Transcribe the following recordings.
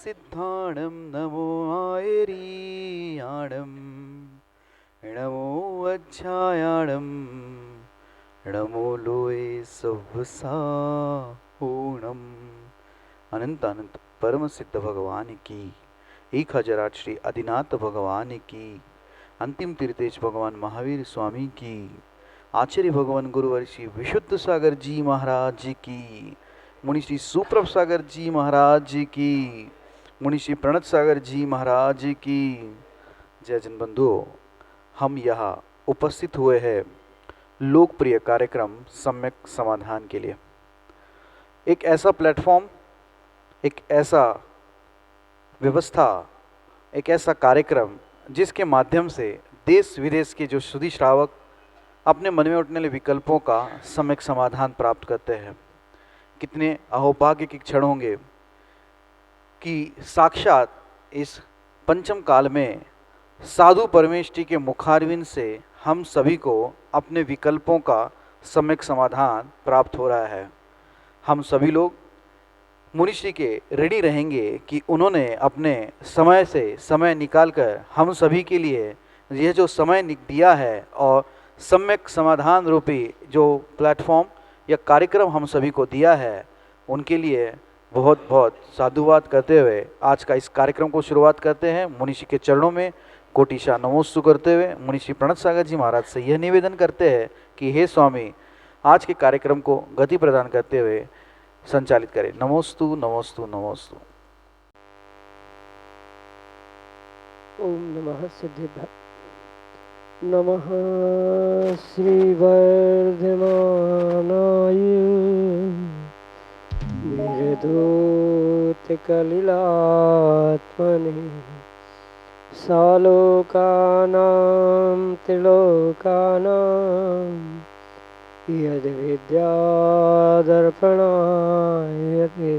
सिद्धाणं नमो आयरीयाणं नमो अध्यायाणं नमो लोए सव्वसाहूणम। अनंत अनंत परम सिद्ध भगवान की, 1008 श्री आदिनाथ भगवान की, अंतिम तीर्थेश भगवान महावीर स्वामी की, आचार्य भगवान गुरुवर श्री विशुद्ध सागर जी महाराज की, मुनि श्री सुप्रभ सागर जी महाराज की, मुनि श्री प्रणत सागर जी महाराज की जय। जन बंधुओं, हम यहाँ उपस्थित हुए हैं लोकप्रिय कार्यक्रम सम्यक समाधान के लिए। एक ऐसा प्लेटफॉर्म, एक ऐसा व्यवस्था, एक ऐसा कार्यक्रम जिसके माध्यम से देश विदेश के जो सुधी श्रावक अपने मन में उठने वाले विकल्पों का सम्यक समाधान प्राप्त करते हैं। कितने अहोभाग्य के क्षण होंगे कि साक्षात इस पंचम काल में साधु परमेष्ठी के मुखारविंद से हम सभी को अपने विकल्पों का सम्यक समाधान प्राप्त हो रहा है। हम सभी लोग मुनिश्री के ऋणी रहेंगे कि उन्होंने अपने समय से समय निकालकर हम सभी के लिए यह जो समय दिया है और सम्यक समाधान रूपी जो प्लेटफॉर्म या कार्यक्रम हम सभी को दिया है, उनके लिए बहुत बहुत साधुवाद करते हुए आज का इस कार्यक्रम को शुरुआत करते हैं। मुनिषी के चरणों में कोटिशा नमोस्तु करते हुए मुनिषी प्रणत सागर जी महाराज से यह निवेदन करते हैं कि हे स्वामी, आज के कार्यक्रम को गति प्रदान करते हुए संचालित करें। नमोस्तु नमोस्तु नमोस्तु। ओम नमः सिद्धिभ्य नमः श्री वर्धमानाय वीरदूत कलिलात्मने सालोकानां त्रिलोकानां यद्विद्यादर्पणायते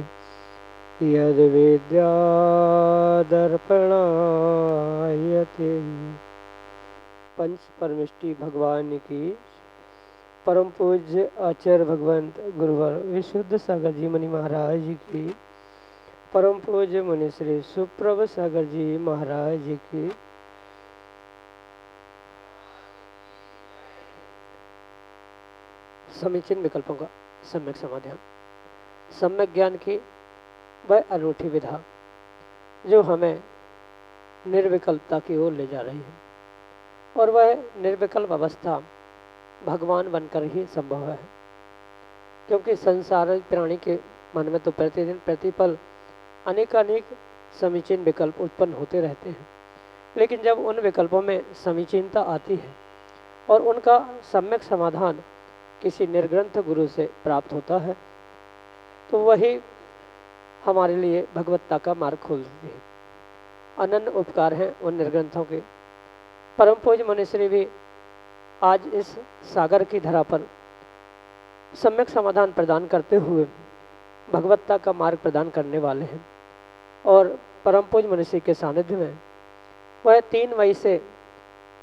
यद्विद्यादर्पणायते। पंच परमेष्ठी भगवान की, परम पूज्य आचार्य भगवंत गुरुवर विशुद्ध सागर जी मुनि महाराज की, परम पूज्य मुनि श्री सुप्रभ सागर जी महाराज की, समीचीन विकल्पों का सम्यक समाधान, सम्यक ज्ञान की वह अनूठी विधा जो हमें निर्विकल्पता की ओर ले जा रही है, और वह निर्विकल्प अवस्था भगवान बनकर ही संभव है। क्योंकि संसार प्राणी के मन में तो प्रतिदिन प्रतिपल अनेकानेक समीचीन विकल्प उत्पन्न होते रहते हैं, लेकिन जब उन विकल्पों में समीचीनता आती है और उनका सम्यक समाधान किसी निर्ग्रंथ गुरु से प्राप्त होता है, तो वही हमारे लिए भगवत्ता का मार्ग खोल देती है। अनन्य उपकार हैं उन निर्ग्रंथों के। परम पूज्य मुनिश्री भी आज इस सागर की धरा पर सम्यक समाधान प्रदान करते हुए भगवत्ता का मार्ग प्रदान करने वाले हैं, और परम पूज्य मुनिश्री के सानिध्य में वह 3 मई से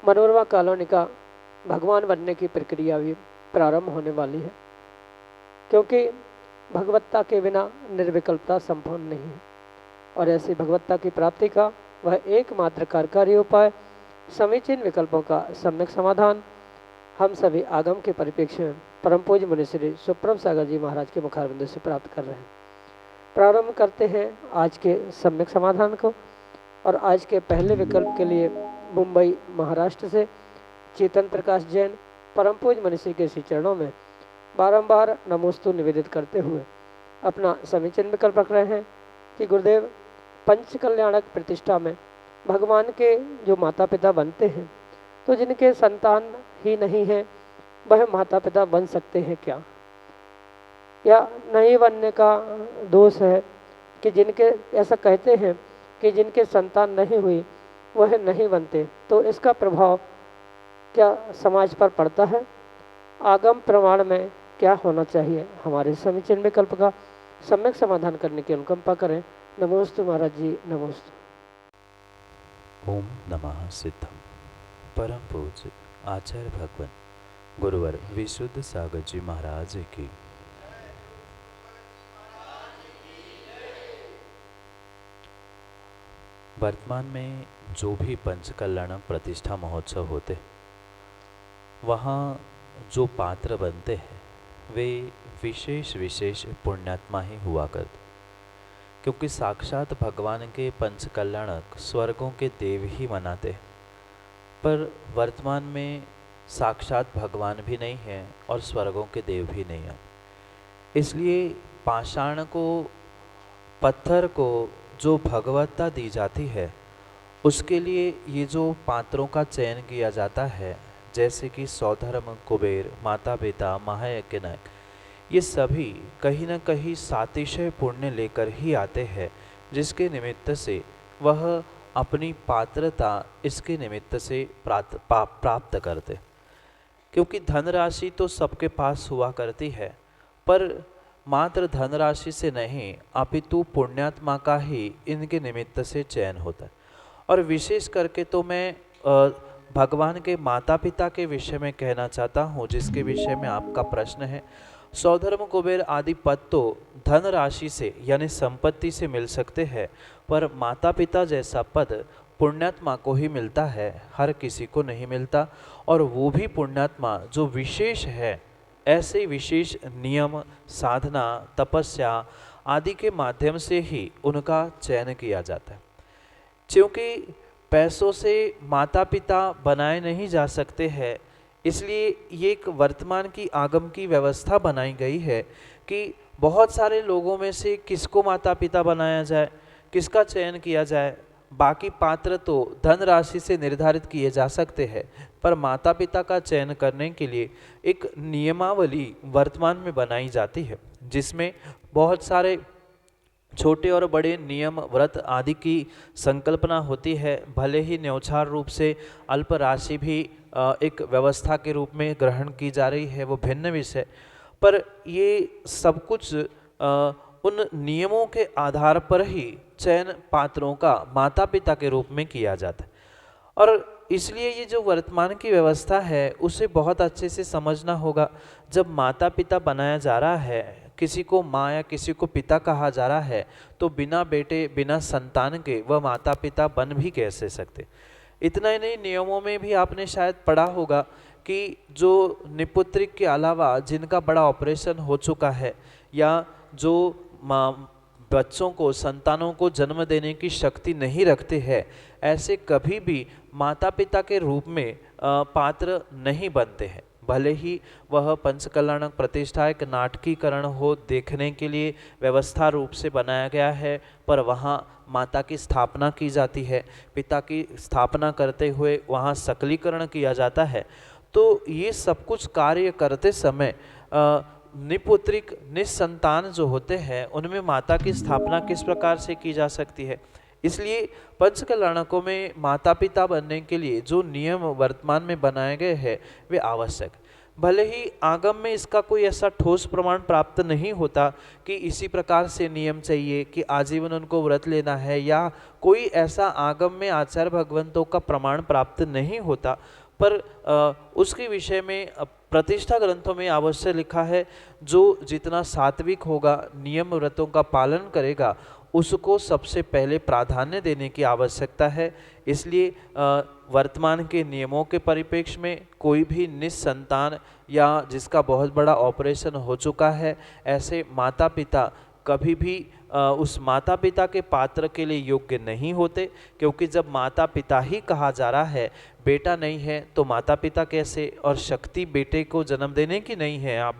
मनोरमा कॉलोनी का भगवान बनने की प्रक्रिया भी प्रारंभ होने वाली है। क्योंकि भगवत्ता के बिना निर्विकल्पता संभव नहीं है, और ऐसी भगवत्ता की प्राप्ति का वह एकमात्र कार्यकारी उपाय समीचीन विकल्पों का सम्यक समाधान हम सभी आगम के परिप्रेक्ष्य में परम पूज्य मुनिश्री सुप्रभ सागर जी महाराज के मुखारविंद से प्राप्त कर रहे हैं। प्रारंभ करते हैं आज के सम्यक समाधान को, और आज के पहले विकल्प के लिए मुंबई महाराष्ट्र से चेतन प्रकाश जैन परम पूज्य मुनिश्री के श्री चरणों में बारंबार नमोस्तु निवेदित करते हुए अपना समीचीन विकल्प रख रहे हैं कि गुरुदेव, पंच कल्याणक प्रतिष्ठा में भगवान के जो माता पिता बनते हैं, तो जिनके संतान ही नहीं है वह माता पिता बन सकते हैं क्या, या नहीं बनने का दोष है कि जिनके, ऐसा कहते हैं कि जिनके संतान नहीं हुई वह नहीं बनते, तो इसका प्रभाव क्या समाज पर पड़ता है? आगम प्रमाण में क्या होना चाहिए? हमारे समीचीन विकल्प का सम्यक समाधान करने की अनुकंपा करें। नमोस्तु महाराज जी, नमोस्तु। ओम नमः सिद्धम। परम पूज्य आचार्य भगवान गुरुवर विशुद्ध सागर जी महाराज की। वर्तमान में जो भी पंचकल्याण प्रतिष्ठा महोत्सव होते, वहाँ जो पात्र बनते हैं वे विशेष विशेष पुण्यात्मा ही हुआ करते, क्योंकि साक्षात भगवान के पंचकल्याणक स्वर्गों के देव ही मनाते हैं। पर वर्तमान में साक्षात भगवान भी नहीं है और स्वर्गों के देव भी नहीं हैं। इसलिए पाषाण को, पत्थर को जो भगवत्ता दी जाती है, उसके लिए ये जो पात्रों का चयन किया जाता है, जैसे कि सौधर्म, कुबेर, माता पिता, महायज्ञनायक, ये सभी कहीं न कहीं सातिशय पुण्य लेकर ही आते हैं, जिसके निमित्त से वह अपनी पात्रता इसके निमित्त से प्राप्त करते। क्योंकि धनराशि तो सबके पास हुआ करती है, पर मात्र धनराशि से नहीं अपितु पुण्यात्मा का ही इनके निमित्त से चयन होता है। और विशेष करके तो मैं भगवान के माता पिता के विषय में कहना चाहता हूँ, जिसके विषय में आपका प्रश्न है। सौधर्म, कुबेर आदि पद तो धन राशि से यानी संपत्ति से मिल सकते हैं, पर माता पिता जैसा पद पुण्यात्मा को ही मिलता है, हर किसी को नहीं मिलता। और वो भी पुण्यात्मा जो विशेष है, ऐसे विशेष नियम, साधना, तपस्या आदि के माध्यम से ही उनका चयन किया जाता है। क्योंकि पैसों से माता पिता बनाए नहीं जा सकते हैं, इसलिए ये एक वर्तमान की आगम की व्यवस्था बनाई गई है कि बहुत सारे लोगों में से किसको माता पिता बनाया जाए, किसका चयन किया जाए। बाकी पात्र तो धन राशि से निर्धारित किए जा सकते हैं, पर माता पिता का चयन करने के लिए एक नियमावली वर्तमान में बनाई जाती है, जिसमें बहुत सारे छोटे और बड़े नियम, व्रत आदि की संकल्पना होती है। भले ही न्यौछार रूप से अल्प राशि भी एक व्यवस्था के रूप में ग्रहण की जा रही है, वो भिन्न विषय, पर ये सब कुछ उन नियमों के आधार पर ही चयन पात्रों का माता पिता के रूप में किया जाता है। और इसलिए ये जो वर्तमान की व्यवस्था है उसे बहुत अच्छे से समझना होगा। जब माता पिता बनाया जा रहा है, किसी को माँ या किसी को पिता कहा जा रहा है, तो बिना बेटे, बिना संतान के वह माता पिता बन भी कैसे सकते। इतना ही नहीं, नियमों में भी आपने शायद पढ़ा होगा कि जो निपुत्रिक के अलावा जिनका बड़ा ऑपरेशन हो चुका है, या जो बच्चों को, संतानों को जन्म देने की शक्ति नहीं रखते हैं, ऐसे कभी भी माता पिता के रूप में पात्र नहीं बनते हैं। भले ही वह पंचकल्याणक प्रतिष्ठा एक नाटकीकरण हो, देखने के लिए व्यवस्था रूप से बनाया गया है, पर वहाँ माता की स्थापना की जाती है, पिता की स्थापना करते हुए वहाँ सकलीकरण किया जाता है। तो ये सब कुछ कार्य करते समय निपुत्रिक, निसंतान जो होते हैं, उनमें माता की स्थापना किस प्रकार से की जा सकती है। इसलिए पंचकल्याणकों में माता पिता बनने के लिए जो नियम वर्तमान में बनाए गए हैं वे आवश्यक। भले ही आगम में इसका कोई ऐसा ठोस प्रमाण प्राप्त नहीं होता कि इसी प्रकार से नियम चाहिए कि आजीवन उनको व्रत लेना है, या कोई ऐसा आगम में आचार्य भगवंतों का प्रमाण प्राप्त नहीं होता, पर उसके विषय में प्रतिष्ठा ग्रंथों में अवश्य लिखा है, जो जितना सात्विक होगा, नियम व्रतों का पालन करेगा, उसको सबसे पहले प्राधान्य देने की आवश्यकता है। इसलिए वर्तमान के नियमों के परिप्रेक्ष्य में कोई भी निसंतान या जिसका बहुत बड़ा ऑपरेशन हो चुका है, ऐसे माता पिता कभी भी उस माता पिता के पात्र के लिए योग्य नहीं होते। क्योंकि जब माता पिता ही कहा जा रहा है, बेटा नहीं है तो माता पिता कैसे, और शक्ति बेटे को जन्म देने की नहीं है या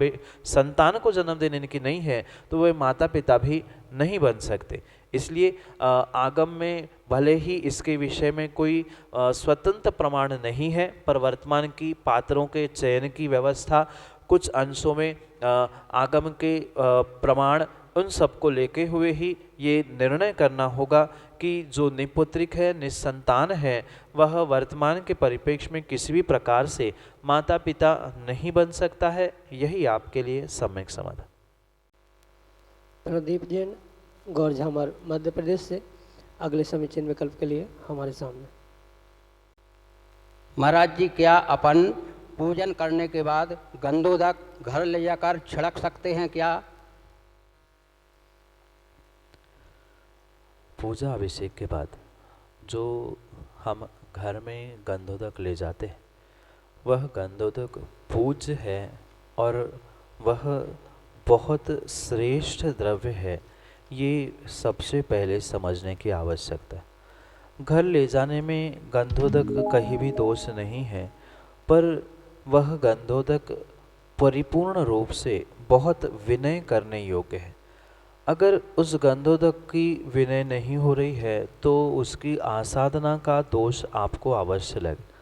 संतान को जन्म देने की नहीं है, तो वे माता पिता भी नहीं बन सकते। इसलिए आगम में भले ही इसके विषय में कोई स्वतंत्र प्रमाण नहीं है, पर वर्तमान की पात्रों के चयन की व्यवस्था कुछ अंशों में आगम के प्रमाण, उन सबको लेके हुए ही ये निर्णय करना होगा कि जो निपुत्रिक है, निसंतान है, वह वर्तमान के परिप्रेक्ष्य में किसी भी प्रकार से माता पिता नहीं बन सकता है। यही आपके लिए सम्यक समाधान। प्रदीप जैन, गौर झामर, मध्य प्रदेश से अगले समीचीन विकल्प के लिए हमारे सामने। महाराज जी, क्या अपन पूजन करने के बाद गंधोदक घर ले जाकर छिड़क सकते हैं क्या? पूजा अभिषेक के बाद जो हम घर में गंधोदक ले जाते हैं वह गंधोदक पूज्य है और वह बहुत श्रेष्ठ द्रव्य है, ये सबसे पहले समझने की आवश्यकता है। घर ले जाने में गंधोदक कहीं भी दोष नहीं है, पर वह गंधोदक परिपूर्ण रूप से बहुत विनय करने योग्य है। अगर उस गंधोदक की विनय नहीं हो रही है तो उसकी आसाधना का दोष आपको अवश्य लगे।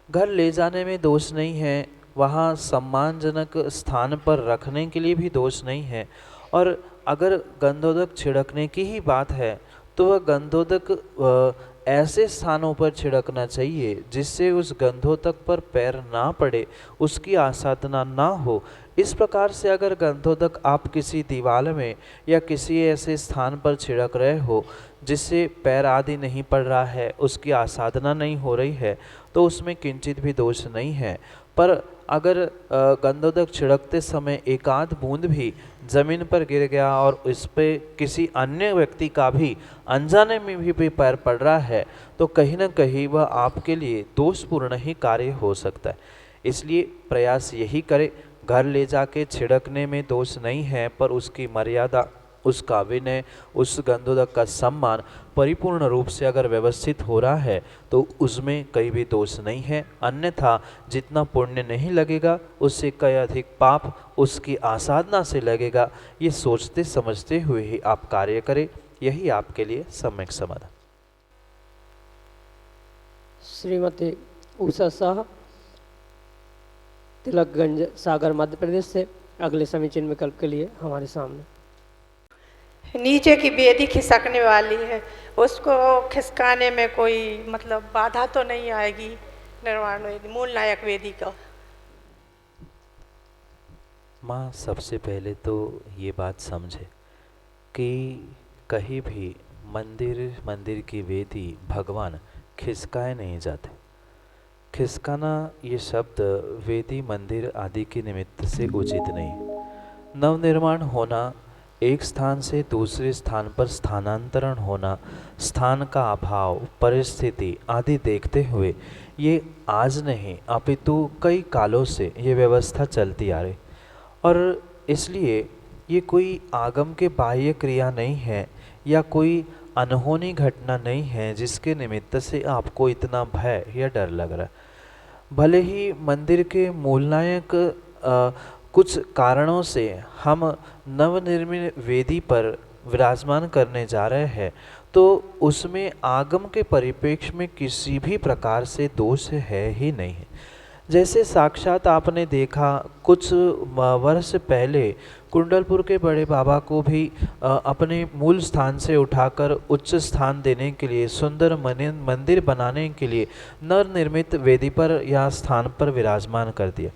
घर ले जाने में दोष नहीं है, वहाँ सम्मानजनक स्थान पर रखने के लिए भी दोष नहीं है। और अगर गंधोदक छिड़कने की ही बात है तो वह गंधोदक ऐसे स्थानों पर छिड़कना चाहिए जिससे उस गंधोदक पर पैर ना पड़े, उसकी आसाधना ना हो। इस प्रकार से अगर गंधोदक आप किसी दीवार में या किसी ऐसे स्थान पर छिड़क रहे हो जिससे पैर आदि नहीं पड़ रहा है, उसकी आसाधना नहीं हो रही है, तो उसमें किंचित भी दोष नहीं है। पर अगर गंधोदक छिड़कते समय एक आध बूंद भी ज़मीन पर गिर गया और इस पे किसी अन्य व्यक्ति का भी अनजाने में भी पैर पड़ रहा है तो कहीं ना कहीं वह आपके लिए दोषपूर्ण ही कार्य हो सकता है। इसलिए प्रयास यही करें, घर ले जाके छिड़कने में दोष नहीं है, पर उसकी मर्यादा, उसका विनय, उस गंधोदक का सम्मान परिपूर्ण रूप से अगर व्यवस्थित हो रहा है तो उसमें कहीं भी दोष नहीं है। अन्यथा जितना पुण्य नहीं लगेगा उससे कई अधिक पाप उसकी आसाधना से लगेगा। ये सोचते समझते हुए ही आप कार्य करें, यही आपके लिए सम्यक समाधान। श्रीमती उषा शाह, तिलकगंज, सागर, मध्य प्रदेश से अगले समीचीन विकल्प के लिए हमारे सामने। नीचे की वेदी खिसकने वाली है, उसको खिसकाने में कोई मतलब बाधा तो नहीं आएगी? निर्वाण वेदी, मूल नायक वेदी का। माँ सबसे पहले तो ये बात समझे कि कहीं भी मंदिर की वेदी भगवान खिसकाए नहीं जाते। खिसकाना ये शब्द वेदी मंदिर आदि के निमित्त से उचित नहीं। नवनिर्माण होना, एक स्थान से दूसरे स्थान पर स्थानांतरण होना, स्थान का अभाव, परिस्थिति आदि देखते हुए ये आज नहीं अपितु कई कालों से ये व्यवस्था चलती आ रही, और इसलिए ये कोई आगम के बाह्य क्रिया नहीं है या कोई अनहोनी घटना नहीं है जिसके निमित्त से आपको इतना भय या डर लग रहा है। भले ही मंदिर के मूलनायक कुछ कारणों से हम नवनिर्मित वेदी पर विराजमान करने जा रहे हैं तो उसमें आगम के परिप्रेक्ष्य में किसी भी प्रकार से दोष है ही नहीं है। जैसे साक्षात आपने देखा कुछ वर्ष पहले कुंडलपुर के बड़े बाबा को भी अपने मूल स्थान से उठाकर उच्च स्थान देने के लिए, सुंदर मंदिर बनाने के लिए नवनिर्मित वेदी पर या स्थान पर विराजमान कर दिया।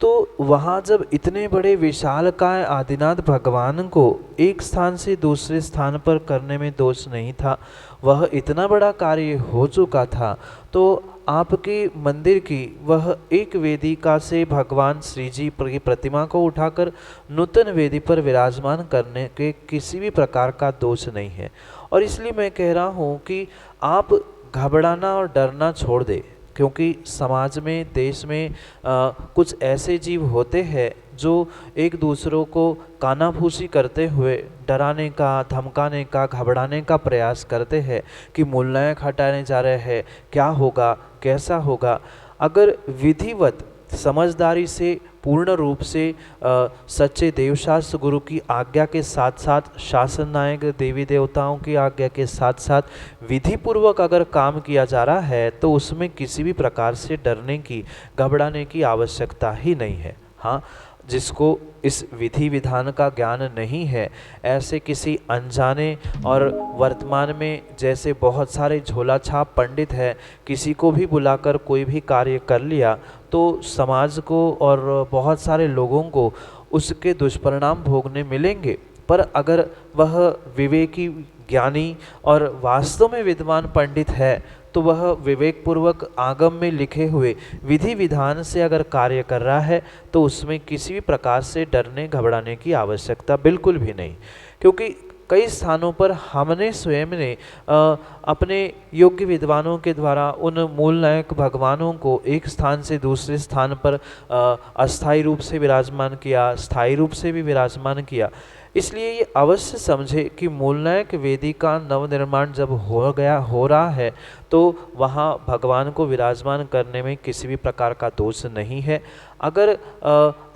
तो वहाँ जब इतने बड़े विशालकाय आदिनाथ भगवान को एक स्थान से दूसरे स्थान पर करने में दोष नहीं था, वह इतना बड़ा कार्य हो चुका था, तो आपके मंदिर की वह एक वेदिका से भगवान श्री जी की प्रतिमा को उठाकर नूतन वेदी पर विराजमान करने के किसी भी प्रकार का दोष नहीं है। और इसलिए मैं कह रहा हूँ कि आप घबराना और डरना छोड़ दें, क्योंकि समाज में, देश में कुछ ऐसे जीव होते हैं जो एक दूसरों को कानाफूसी करते हुए डराने का, धमकाने का, घबराने का प्रयास करते हैं कि मूलनायक हटाने जा रहे हैं, क्या होगा, कैसा होगा। अगर विधिवत समझदारी से पूर्ण रूप से सच्चे देवशास्त्र गुरु की आज्ञा के साथ साथ, शासन नायक देवी देवताओं की आज्ञा के साथ साथ विधि पूर्वक अगर काम किया जा रहा है तो उसमें किसी भी प्रकार से डरने की, घबराने की आवश्यकता ही नहीं है। हाँ, जिसको इस विधि विधान का ज्ञान नहीं है, ऐसे किसी अनजाने और वर्तमान में जैसे बहुत सारे झोला छाप पंडित हैं, किसी को भी बुलाकर कोई भी कार्य कर लिया तो समाज को और बहुत सारे लोगों को उसके दुष्परिणाम भोगने मिलेंगे। पर अगर वह विवेकी, ज्ञानी और वास्तव में विद्वान पंडित है तो वह विवेक पूर्वक आगम में लिखे हुए विधि विधान से अगर कार्य कर रहा है तो उसमें किसी भी प्रकार से डरने घबराने की आवश्यकता बिल्कुल भी नहीं। क्योंकि कई स्थानों पर हमने स्वयं ने अपने योग्य विद्वानों के द्वारा उन मूल नायक भगवानों को एक स्थान से दूसरे स्थान पर अस्थायी रूप से विराजमान किया, स्थायी रूप से भी विराजमान किया। इसलिए ये अवश्य समझे कि मूलनायक वेदी का नवनिर्माण जब हो रहा है तो वहाँ भगवान को विराजमान करने में किसी भी प्रकार का दोष नहीं है। अगर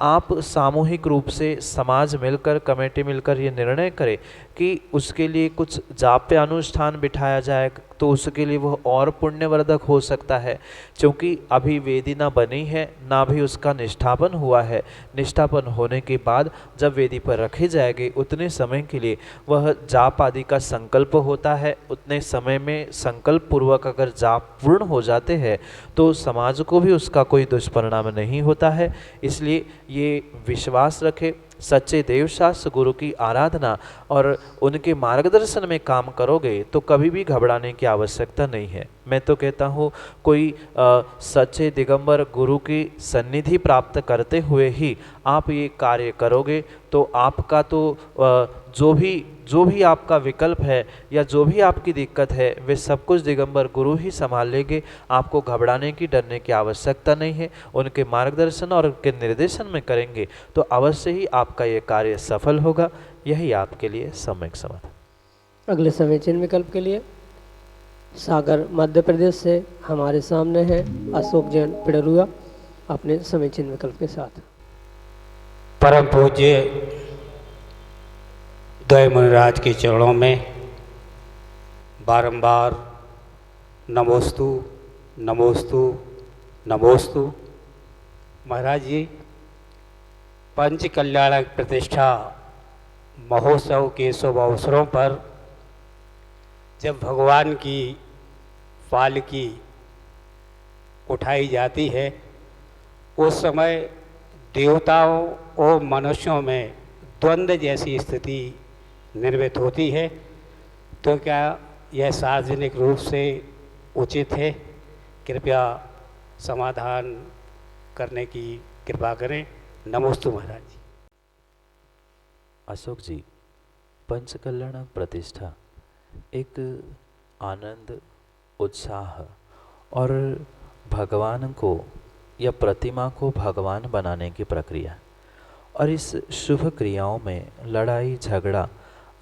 आप सामूहिक रूप से समाज मिलकर, कमेटी मिलकर ये निर्णय करें कि उसके लिए कुछ जाप्य अनुष्ठान बिठाया जाए तो उसके लिए वह और पुण्यवर्धक हो सकता है, क्योंकि अभी वेदी ना बनी है ना भी उसका निष्ठापन हुआ है। निष्ठापन होने के बाद जब वेदी पर रखे जाएंगे उतने समय के लिए वह जाप आदि का संकल्प होता है। उतने समय में संकल्प पूर्वक अगर जाप पूर्ण हो जाते हैं तो समाज को भी उसका कोई दुष्परिणाम नहीं होता है। इसलिए ये विश्वास रखे, सच्चे देवशास्त्र गुरु की आराधना और उनके मार्गदर्शन में काम करोगे तो कभी भी घबराने की आवश्यकता नहीं है। मैं तो कहता हूँ कोई सच्चे दिगंबर गुरु की सन्निधि प्राप्त करते हुए ही आप ये कार्य करोगे तो आपका तो जो भी आपका विकल्प है या जो भी आपकी दिक्कत है वे सब कुछ दिगंबर गुरु ही संभाल लेंगे। आपको घबराने की, डरने की आवश्यकता नहीं है। उनके मार्गदर्शन और उनके निर्देशन में करेंगे तो अवश्य ही आपका ये कार्य सफल होगा। यही आपके लिए सम्यक समाधान। अगले समीचीन विकल्प के लिए सागर मध्य प्रदेश से हमारे सामने है अशोक जैन पिड़रुआ अपने समीचीन विकल्प के साथ। परम पूज्य द्वय मुनिराज के चरणों में बारंबार नमोस्तु नमोस्तु नमोस्तु। महाराज जी, पंच कल्याणक प्रतिष्ठा महोत्सव के शुभ अवसरों पर जब भगवान की पालकी उठाई जाती है उस समय देवताओं और मनुष्यों में द्वंद्व जैसी स्थिति निर्मित होती है। तो क्या यह सार्वजनिक रूप से उचित है? कृपया समाधान करने की कृपा करें। नमोस्तु महाराज जी। अशोक जी, पंच कल्याण प्रतिष्ठा एक आनंद, उत्साह और भगवान को या प्रतिमा को भगवान बनाने की प्रक्रिया, और इस शुभ क्रियाओं में लड़ाई झगड़ा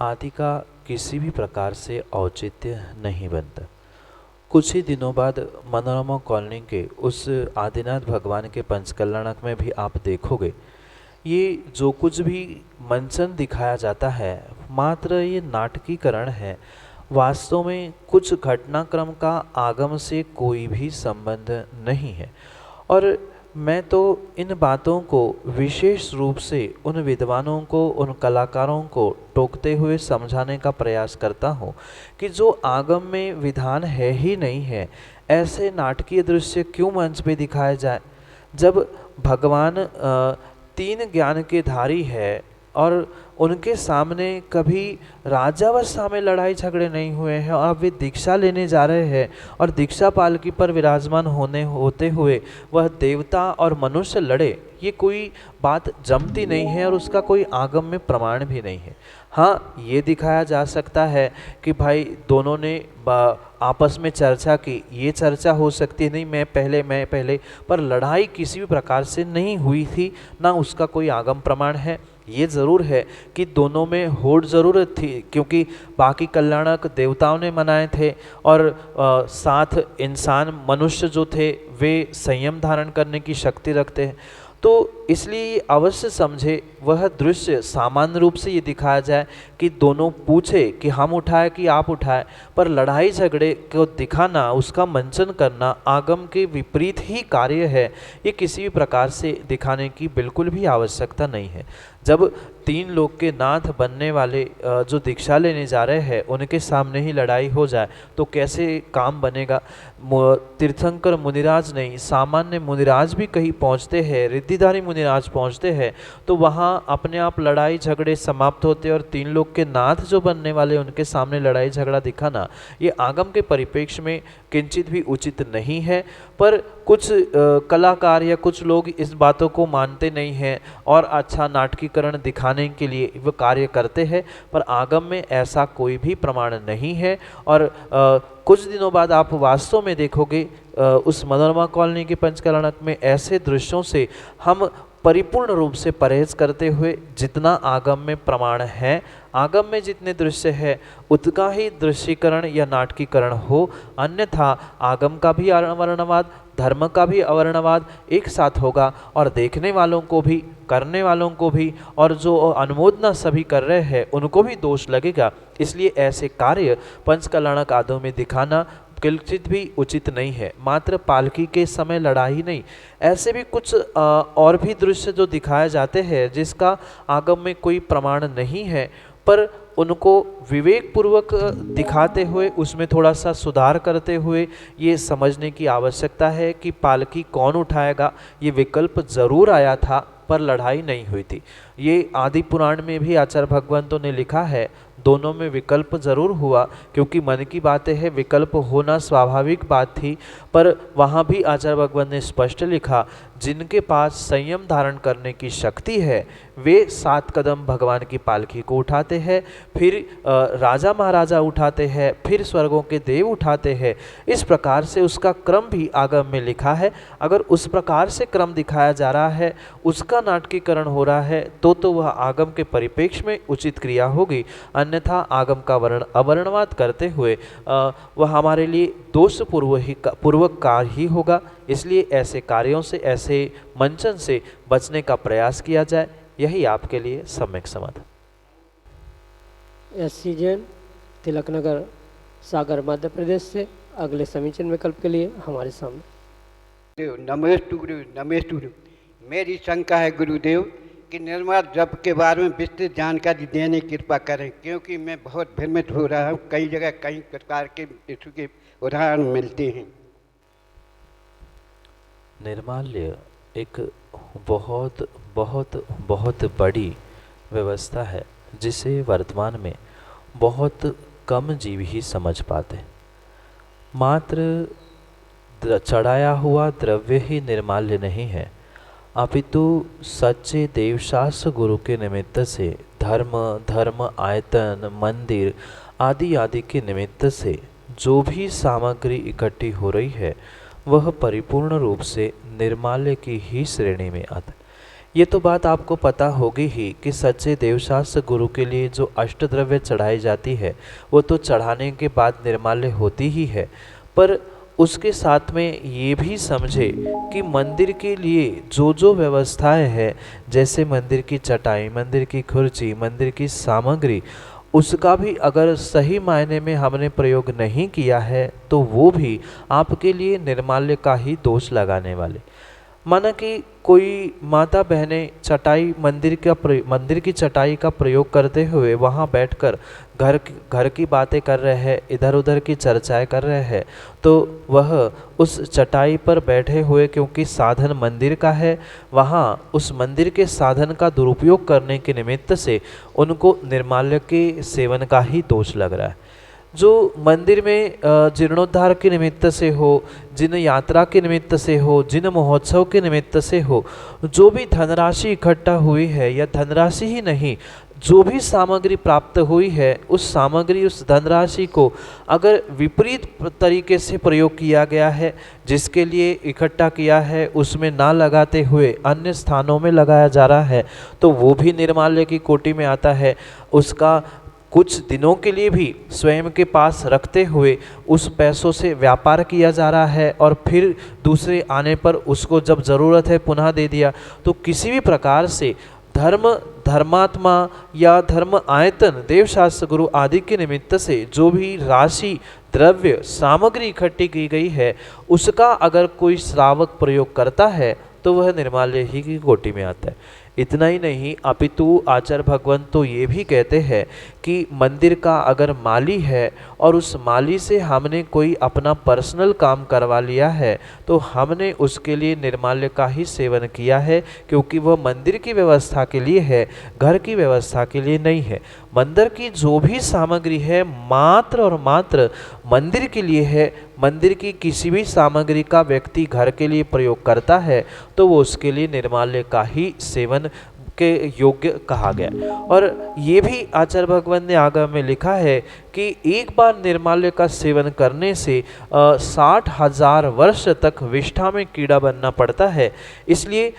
आदि का किसी भी प्रकार से औचित्य नहीं बनता। कुछ ही दिनों बाद मनोरमा कॉलोनी के उस आदिनाथ भगवान के पंचकल्याणक में भी आप देखोगे ये जो कुछ भी मंचन दिखाया जाता है मात्र ये नाटकीकरण है। वास्तव में कुछ घटनाक्रम का आगम से कोई भी संबंध नहीं है। और मैं तो इन बातों को विशेष रूप से उन विद्वानों को, उन कलाकारों को टोकते हुए समझाने का प्रयास करता हूँ कि जो आगम में विधान है ही नहीं है, ऐसे नाटकीय दृश्य क्यों मंच पे दिखाए जाए। जब भगवान तीन ज्ञान के धारी है और उनके सामने कभी राजावस्था में लड़ाई झगड़े नहीं हुए हैं और अब वे दीक्षा लेने जा रहे हैं और दीक्षा पालकी पर विराजमान होते हुए वह देवता और मनुष्य लड़े, ये कोई बात जमती नहीं है और उसका कोई आगम में प्रमाण भी नहीं है। हाँ, ये दिखाया जा सकता है कि भाई दोनों ने आपस में चर्चा की, ये चर्चा हो सकती है नहीं मैं पहले, पर लड़ाई किसी भी प्रकार से नहीं हुई थी, ना उसका कोई आगम प्रमाण है। ये ज़रूर है कि दोनों में होड़ ज़रूर थी, क्योंकि बाकी कल्याणक देवताओं ने मनाए थे और साथ इंसान मनुष्य जो थे वे संयम धारण करने की शक्ति रखते हैं। तो इसलिए अवश्य समझे वह दृश्य सामान्य रूप से ये दिखाया जाए कि दोनों पूछे कि हम उठाए कि आप उठाए, पर लड़ाई झगड़े को दिखाना, उसका मंचन करना आगम के विपरीत ही कार्य है। ये किसी भी प्रकार से दिखाने की बिल्कुल भी आवश्यकता नहीं है। जब तीन लोक के नाथ बनने वाले जो दीक्षा लेने जा रहे हैं उनके सामने ही लड़ाई हो जाए तो कैसे काम बनेगा। तीर्थंकर मुनिराज नहीं, सामान्य मुनिराज भी कहीं पहुंचते हैं, रिद्धिधारी मुनिराज पहुंचते हैं तो वहां अपने आप लड़ाई झगड़े समाप्त होते और तीन लोक के नाथ जो बनने वाले उनके सामने लड़ाई झगड़ा दिखाना ये आगम के परिप्रेक्ष्य में किंचित भी उचित नहीं है। पर कुछ कलाकार या कुछ लोग इस बातों को मानते नहीं हैं और अच्छा नाटकीकरण दिखाने के लिए वो कार्य करते हैं, पर आगम में ऐसा कोई भी प्रमाण नहीं है। और कुछ दिनों बाद आप वास्तव में देखोगे उस मनोरमा कॉलोनी के पंचकल्याणक में ऐसे दृश्यों से हम परिपूर्ण रूप से परहेज करते हुए जितना आगम में प्रमाण है, आगम में जितने दृश्य है उतना ही दृश्यीकरण या नाटकीकरण हो, अन्यथा आगम का भी अवर्णवाद, धर्म का भी अवर्णवाद एक साथ होगा और देखने वालों को भी, करने वालों को भी, और जो अनुमोदना सभी कर रहे हैं उनको भी दोष लगेगा। इसलिए ऐसे कार्य पंचकल्याणक आदि में दिखाना किंचित भी उचित नहीं है। मात्र पालकी के समय लड़ाई नहीं, ऐसे भी कुछ और भी दृश्य जो दिखाए जाते हैं जिसका आगम में कोई प्रमाण नहीं है, पर उनको विवेक पूर्वक दिखाते हुए उसमें थोड़ा सा सुधार करते हुए ये समझने की आवश्यकता है कि पालकी कौन उठाएगा। ये विकल्प जरूर आया था पर लड़ाई नहीं हुई थी। ये आदि पुराण में भी आचार्य भगवंतों ने लिखा है, दोनों में विकल्प जरूर हुआ, क्योंकि मन की बातें है, विकल्प होना स्वाभाविक बात थी। पर वहाँ भी आचार्य भगवंत ने स्पष्ट लिखा, जिनके पास संयम धारण करने की शक्ति है वे 7 कदम भगवान की पालकी को उठाते हैं, फिर राजा महाराजा उठाते हैं, फिर स्वर्गों के देव उठाते हैं। इस प्रकार से उसका क्रम भी आगम में लिखा है। अगर उस प्रकार से क्रम दिखाया जा रहा है, उसका नाटकीकरण हो रहा है, तो वह आगम के परिप्रेक्ष्य में उचित क्रिया होगी। अन्यथा आगम का वर्ण अवर्णवाद करते हुए वह हमारे लिए दोषपूर्वक कार्य ही होगा। इसलिए ऐसे कार्यों से, ऐसे मंचन से बचने का प्रयास किया जाए, यही आपके लिए सम्यक समाधान। SC जैन, तिलक नगर, सागर, मध्य प्रदेश से अगले समीचीन विकल्प के लिए हमारे सामने। नमस्ते गुरु, नमस्ते गुरु। मेरी शंका है गुरुदेव कि निर्माण जप के बारे में विस्तृत जानकारी देने की कृपा करें, क्योंकि मैं बहुत भ्रमित हो रहा हूँ। कई जगह कई प्रकार के इसके उदाहरण मिलते हैं। निर्माल्य एक बहुत बहुत बहुत बड़ी व्यवस्था है जिसे वर्तमान में बहुत कम जीव ही समझ पाते। मात्र चढ़ाया हुआ द्रव्य ही निर्माल्य नहीं है, अपितु सच्चे देवशास्त्र गुरु के निमित्त से धर्म आयतन, मंदिर आदि आदि के निमित्त से जो भी सामग्री इकट्ठी हो रही है वह परिपूर्ण रूप से निर्माल्य की ही श्रेणी में आता है। ये तो बात आपको पता होगी ही कि सच्चे देवशास्त्र गुरु के लिए जो अष्टद्रव्य चढ़ाई जाती है वो तो चढ़ाने के बाद निर्माल्य होती ही है, पर उसके साथ में ये भी समझे कि मंदिर के लिए जो जो व्यवस्थाएं हैं, जैसे मंदिर की चटाई, मंदिर की खुर्ची, मंदिर की सामग्री, उसका भी अगर सही मायने में हमने प्रयोग नहीं किया है तो वो भी आपके लिए निर्माल्य का ही दोष लगाने वाले। माना कि कोई माता बहनें चटाई मंदिर की चटाई का प्रयोग करते हुए वहाँ बैठकर घर की बातें कर रहे हैं, इधर उधर की चर्चाएं कर रहे हैं, तो वह उस चटाई पर बैठे हुए, क्योंकि साधन मंदिर का है, वहाँ उस मंदिर के साधन का दुरुपयोग करने के निमित्त से उनको निर्माल्य के सेवन का ही दोष लग रहा है। जो मंदिर में जीर्णोद्धार के निमित्त से हो, जिन यात्रा के निमित्त से हो, जिन महोत्सव के निमित्त से हो, जो भी धनराशि इकट्ठा हुई है, या धनराशि ही नहीं, जो भी सामग्री प्राप्त हुई है, उस सामग्री, उस धनराशि को अगर विपरीत तरीके से प्रयोग किया गया है, जिसके लिए इकट्ठा किया है उसमें ना लगाते हुए अन्य स्थानों में लगाया जा रहा है, तो वो भी निर्माल्य की कोटि में आता है। उसका कुछ दिनों के लिए भी स्वयं के पास रखते हुए उस पैसों से व्यापार किया जा रहा है और फिर दूसरे आने पर उसको जब ज़रूरत है पुनः दे दिया। तो किसी भी प्रकार से धर्मात्मा या धर्म आयतन, देवशास्त्र गुरु आदि के निमित्त से जो भी राशि, द्रव्य, सामग्री इकट्ठी की गई है, उसका अगर कोई श्रावक प्रयोग करता है तो वह निर्माल्य ही की कोटि में आता है। इतना ही नहीं, अपितु आचार्य भगवंत तो ये भी कहते हैं कि मंदिर का अगर माली है और उस माली से हमने कोई अपना पर्सनल काम करवा लिया है तो हमने उसके लिए निर्माल्य का ही सेवन किया है, क्योंकि वह मंदिर की व्यवस्था के लिए है, घर की व्यवस्था के लिए नहीं है। मंदिर की जो भी सामग्री है मात्र और मात्र मंदिर के लिए है। मंदिर की किसी भी सामग्री का व्यक्ति घर के लिए प्रयोग करता है तो वो उसके लिए निर्माल्य का ही सेवन के योग्य कहा गया। और ये भी आचार्य भगवान ने आगम में लिखा है कि एक बार निर्माल्य का सेवन करने से 60,000 वर्ष तक विष्ठा में कीड़ा बनना पड़ता है। इसलिए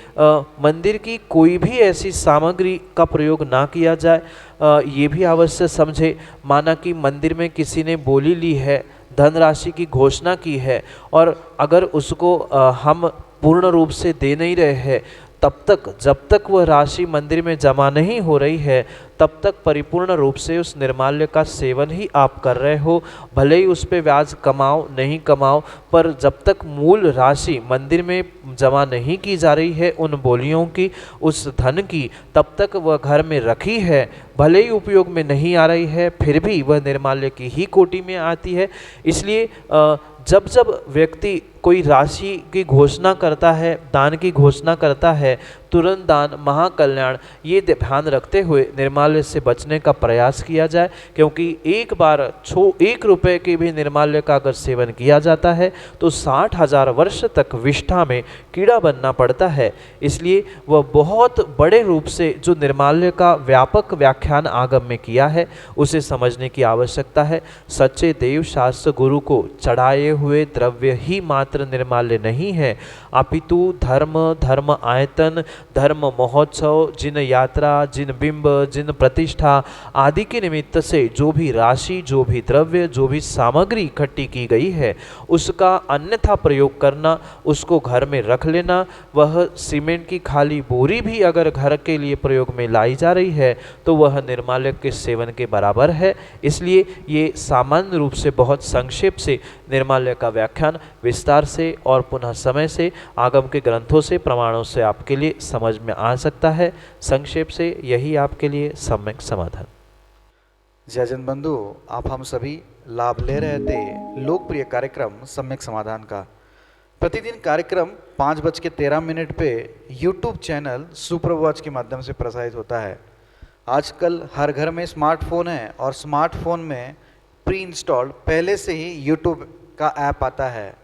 मंदिर की कोई भी ऐसी सामग्री का प्रयोग ना किया जाए। ये भी अवश्य समझे, माना कि मंदिर में किसी ने बोली ली है, धनराशि की घोषणा की है और अगर उसको हम पूर्ण रूप से दे नहीं रहे हैं, तब तक जब तक वह राशि मंदिर में जमा नहीं हो रही है तब तक परिपूर्ण रूप से उस निर्माल्य का सेवन ही आप कर रहे हो। भले ही उस पे ब्याज कमाओ नहीं कमाओ, पर जब तक मूल राशि मंदिर में जमा नहीं की जा रही है उन बोलियों की, उस धन की, तब तक वह घर में रखी है, भले ही उपयोग में नहीं आ रही है, फिर भी वह निर्माल्य की ही कोटि में आती है। इसलिए जब जब व्यक्ति कोई राशि की घोषणा करता है, दान की घोषणा करता है, तुरंत दान महाकल्याण, ये ध्यान रखते हुए निर्माल्य से बचने का प्रयास किया जाए। क्योंकि एक बार 1 रुपये के भी निर्माल्य का अगर सेवन किया जाता है तो 60,000 वर्ष तक विष्ठा में कीड़ा बनना पड़ता है। इसलिए वह बहुत बड़े रूप से जो निर्माल्य का व्यापक व्याख्यान आगम में किया है उसे समझने की आवश्यकता है। सच्चे देव शास्त्र गुरु को चढ़ाए हुए द्रव्य ही मात्र निर्माल्य नहीं है, अपितु धर्म आयतन, धर्म महोत्सव, जिन यात्रा, जिन बिंब, जिन प्रतिष्ठा आदि के निमित्त से जो भी राशि, जो भी द्रव्य, जो भी सामग्री इकट्ठी की गई है उसका अन्यथा प्रयोग करना, उसको घर में रख लेना। वह सीमेंट की खाली बोरी भी अगर घर के लिए प्रयोग में लाई जा रही है तो वह निर्माल्य के सेवन के बराबर है। इसलिए ये सामान्य रूप से बहुत संक्षेप से निर्माल्य का व्याख्यान विस्तार से और पुनः समय से आगम के ग्रंथों से प्रमाणों से आपके लिए समझ में आ सकता है। संक्षेप से यही आपके लिए सम्यक समाधान। जयजन बंधु, आप हम सभी लाभ ले रहे थे लोकप्रिय कार्यक्रम सम्यक समाधान का। प्रतिदिन कार्यक्रम 5:13 पे YouTube चैनल सुपर वॉच के माध्यम से प्रसारित होता है। आजकल हर घर में स्मार्टफोन है और स्मार्टफोन में प्री इंस्टॉल्ड पहले से ही YouTube का ऐप आता है।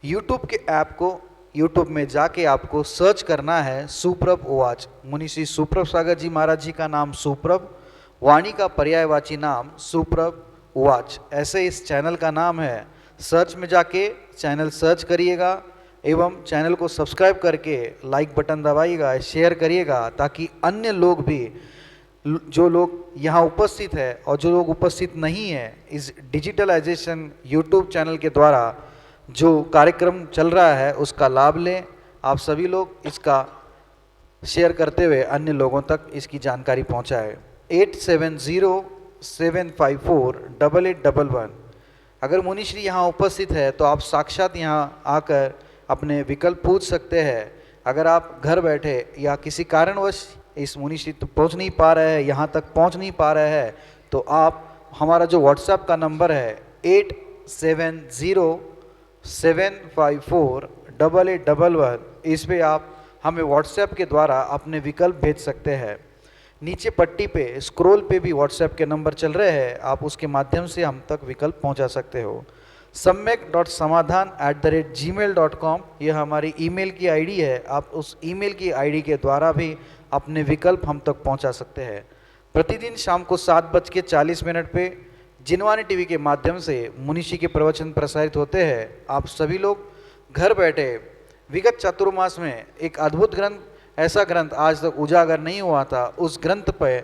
YouTube के ऐप को YouTube में जाके आपको सर्च करना है सुप्रभ वॉच। मुनि श्री सुप्रभ सागर जी महाराज जी का नाम सुप्रभ, वाणी का पर्यायवाची नाम सुप्रभ वॉच, ऐसे इस चैनल का नाम है। सर्च में जाके चैनल सर्च करिएगा एवं चैनल को सब्सक्राइब करके लाइक बटन दबाइएगा, शेयर करिएगा, ताकि अन्य लोग भी, जो लोग यहाँ उपस्थित है और जो लोग उपस्थित नहीं है, इस डिजिटलाइजेशन यूट्यूब चैनल के द्वारा जो कार्यक्रम चल रहा है उसका लाभ लें। आप सभी लोग इसका शेयर करते हुए अन्य लोगों तक इसकी जानकारी पहुँचाएँ। 8707548811। अगर मुनिश्री यहाँ उपस्थित है तो आप साक्षात यहाँ आकर अपने विकल्प पूछ सकते हैं। अगर आप घर बैठे या किसी कारणवश इस मुनिश्री तो पहुँच नहीं पा रहे हैं, यहाँ तक पहुँच नहीं पा रहे हैं, तो आप हमारा जो व्हाट्सएप का नंबर है 8707548811, इस पे आप हमें व्हाट्सएप के द्वारा अपने विकल्प भेज सकते हैं। नीचे पट्टी पे स्क्रॉल पे भी व्हाट्सएप के नंबर चल रहे हैं, आप उसके माध्यम से हम तक विकल्प पहुंचा सकते हो। samyak.samadhan@gmail.com यह हमारी ईमेल की आईडी है। आप उस ईमेल की आईडी के द्वारा भी अपने विकल्प हम तक पहुंचा सकते हैं। प्रतिदिन शाम को 7:40 पे जिनवानी टीवी के माध्यम से मुनिषी के प्रवचन प्रसारित होते हैं। आप सभी लोग घर बैठे विगत चातुर्मास में एक अद्भुत ग्रंथ, ऐसा ग्रंथ आज तक उजागर नहीं हुआ था, उस ग्रंथ पर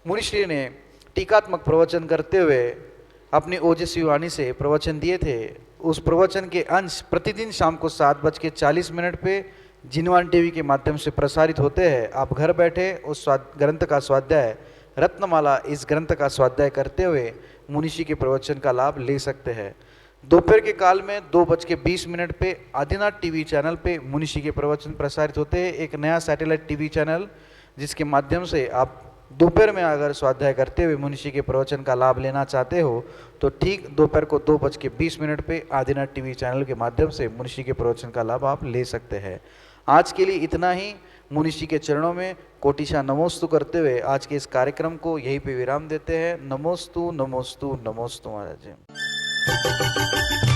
मुनिश्री ने टीकात्मक प्रवचन करते हुए अपनी ओजस्वी वाणी से प्रवचन दिए थे। उस प्रवचन के अंश प्रतिदिन शाम को 7:40 पे जिनवानी टीवी के माध्यम से प्रसारित होते हैं। आप घर बैठे उस ग्रंथ का स्वाध्याय, रत्नमाला इस ग्रंथ का स्वाध्याय करते हुए मुनिषी के प्रवचन का लाभ ले सकते हैं। दोपहर के काल में 2:20 पे आदिनाथ टीवी चैनल पे मुनिषी के प्रवचन प्रसारित होते हैं। एक नया सैटेलाइट टीवी चैनल जिसके माध्यम से आप दोपहर में अगर स्वाध्याय करते हुए मुनिषी के प्रवचन का लाभ लेना चाहते हो तो ठीक दोपहर को 2:20 पे आदिनाथ टीवी चैनल के माध्यम से मुनिषी के प्रवचन का लाभ आप ले सकते हैं। आज के लिए इतना ही। मुनिषी के चरणों में कोटिशा नमोस्तु करते हुए आज के इस कार्यक्रम को यहीं पे विराम देते हैं। नमोस्तु नमोस्तु नमोस्तु महाराज जी।